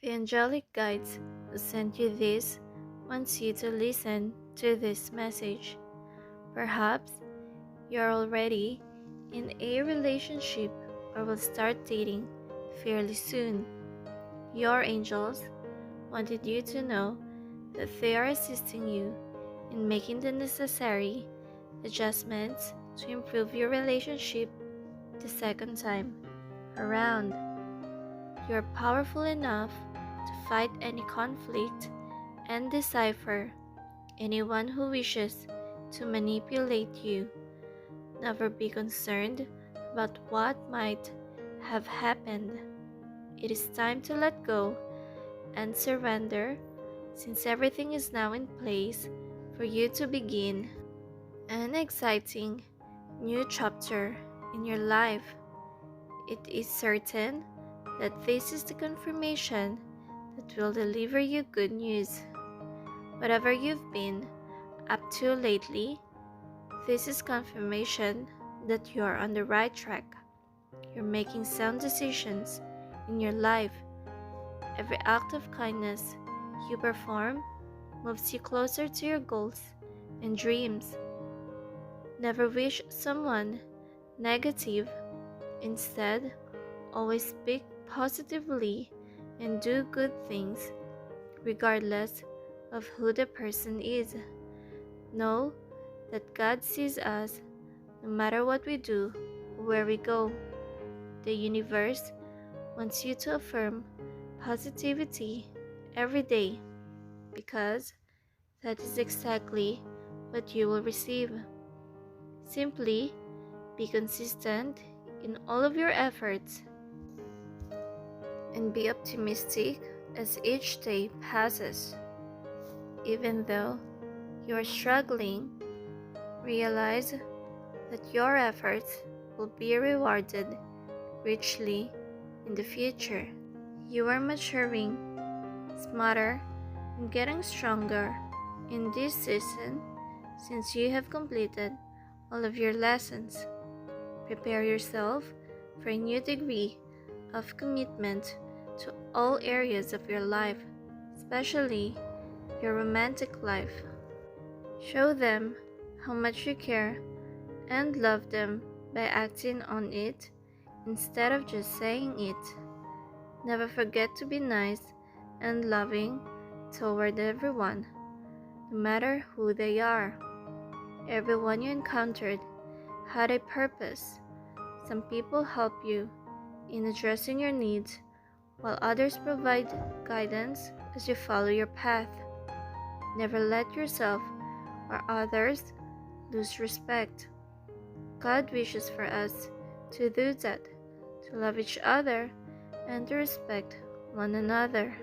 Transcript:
The angelic guides who sent you this wants you to listen to this message. Perhaps you're already in a relationship or will start dating fairly soon. Your angels wanted you to know that they are assisting you in making the necessary adjustments to improve your relationship the second time around. You're powerful enough to fight any conflict and decipher anyone who wishes to manipulate you. Never be concerned about what might have happened. It is time to let go and surrender, since everything is now in place for you to begin an exciting new chapter in your life. It is certain that this is the confirmation that will deliver you good news. Whatever you've been up to lately, this is confirmation that you are on the right track. You're making sound decisions in your life. Every act of kindness you perform moves you closer to your goals and dreams. Never wish someone negative. Instead, always speak positively and do good things, regardless of who the person is. Know that God sees us no matter what we do or where we go. The universe wants you to affirm positivity every day, because that is exactly what you will receive. Simply be consistent in all of your efforts and be optimistic as each day passes. Even though you are struggling, realize that your efforts will be rewarded richly in the future. You are maturing, smarter, and getting stronger in this season since you have completed all of your lessons. Prepare yourself for a new degree of commitment to all areas of your life, especially your romantic life. Show them how much you care and love them by acting on it instead of just saying it. Never forget to be nice and loving toward everyone, no matter who they are. Everyone you encountered had a purpose. Some people help you in addressing your needs, while others provide guidance as you follow your path. Never let yourself or others lose respect. God wishes for us to do that, to love each other and to respect one another.